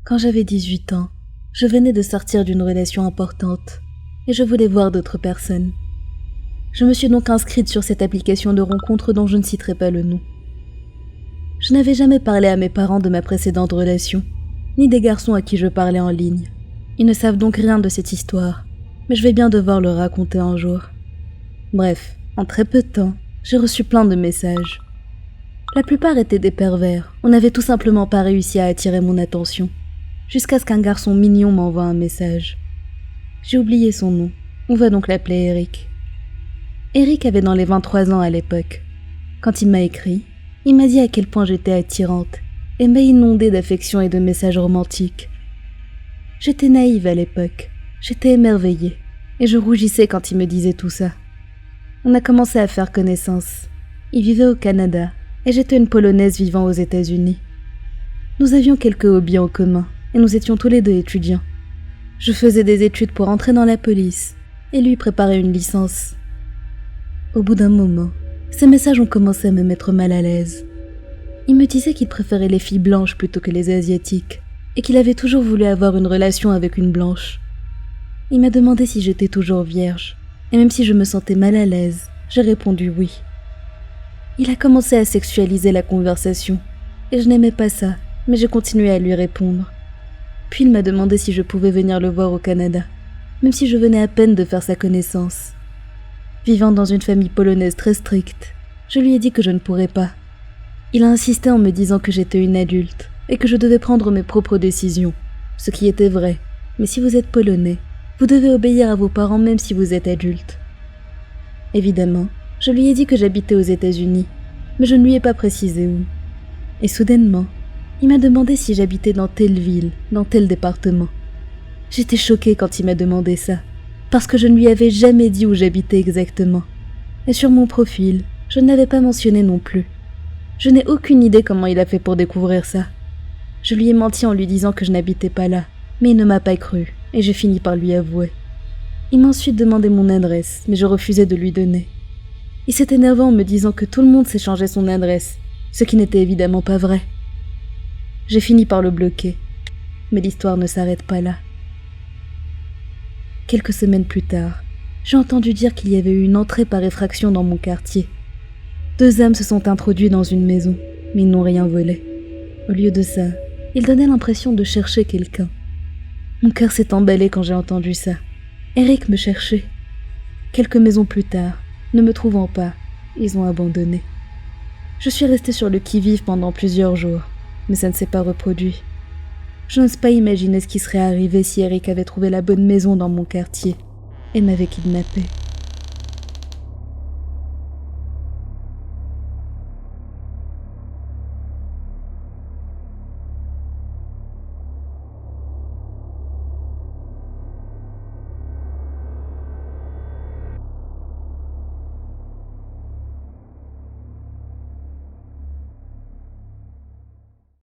Quand j'avais 18 ans, je venais de sortir d'une relation importante et je voulais voir d'autres personnes. Je me suis donc inscrite sur cette application de rencontre dont je ne citerai pas le nom. Je n'avais jamais parlé à mes parents de ma précédente relation, ni des garçons à qui je parlais en ligne. Ils ne savent donc rien de cette histoire, mais je vais bien devoir leur raconter un jour. Bref, en très peu de temps, j'ai reçu plein de messages. La plupart étaient des pervers, on n'avait tout simplement pas réussi à attirer mon attention, jusqu'à ce qu'un garçon mignon m'envoie un message. J'ai oublié son nom, on va donc l'appeler Eric. Eric avait dans les 23 ans à l'époque. Quand il m'a écrit, il m'a dit à quel point j'étais attirante et m'a inondée d'affection et de messages romantiques. J'étais naïve à l'époque, j'étais émerveillée et je rougissais quand il me disait tout ça. On a commencé à faire connaissance. Il vivait au Canada et j'étais une Polonaise vivant aux États-Unis. Nous avions quelques hobbies en commun et nous étions tous les deux étudiants. Je faisais des études pour entrer dans la police et lui préparait une licence. Au bout d'un moment, ces messages ont commencé à me mettre mal à l'aise. Il me disait qu'il préférait les filles blanches plutôt que les asiatiques et qu'il avait toujours voulu avoir une relation avec une blanche. Il m'a demandé si j'étais toujours vierge et même si je me sentais mal à l'aise, j'ai répondu oui. Il a commencé à sexualiser la conversation et je n'aimais pas ça, mais j'ai continué à lui répondre. Puis il m'a demandé si je pouvais venir le voir au Canada, même si je venais à peine de faire sa connaissance. Vivant dans une famille polonaise très stricte, je lui ai dit que je ne pourrais pas. Il a insisté en me disant que j'étais une adulte et que je devais prendre mes propres décisions, ce qui était vrai, mais si vous êtes polonais, vous devez obéir à vos parents même si vous êtes adulte. Évidemment, je lui ai dit que j'habitais aux États-Unis, mais je ne lui ai pas précisé où. Et soudainement, il m'a demandé si j'habitais dans telle ville, dans tel département. J'étais choquée quand il m'a demandé ça, parce que je ne lui avais jamais dit où j'habitais exactement. Et sur mon profil, je ne l'avais pas mentionné non plus. Je n'ai aucune idée comment il a fait pour découvrir ça. Je lui ai menti en lui disant que je n'habitais pas là, mais il ne m'a pas cru, et j'ai fini par lui avouer. Il m'a ensuite demandé mon adresse, mais je refusais de lui donner. Il s'est énervé en me disant que tout le monde s'échangeait son adresse, ce qui n'était évidemment pas vrai. J'ai fini par le bloquer, mais l'histoire ne s'arrête pas là. Quelques semaines plus tard, j'ai entendu dire qu'il y avait eu une entrée par effraction dans mon quartier. 2 hommes se sont introduits dans une maison, mais ils n'ont rien volé. Au lieu de ça, ils donnaient l'impression de chercher quelqu'un. Mon cœur s'est emballé quand j'ai entendu ça. Eric me cherchait. Quelques maisons plus tard, ne me trouvant pas, ils ont abandonné. Je suis restée sur le qui-vive pendant plusieurs jours, mais ça ne s'est pas reproduit. Je n'ose pas imaginer ce qui serait arrivé si Eric avait trouvé la bonne maison dans mon quartier et m'avait kidnappée.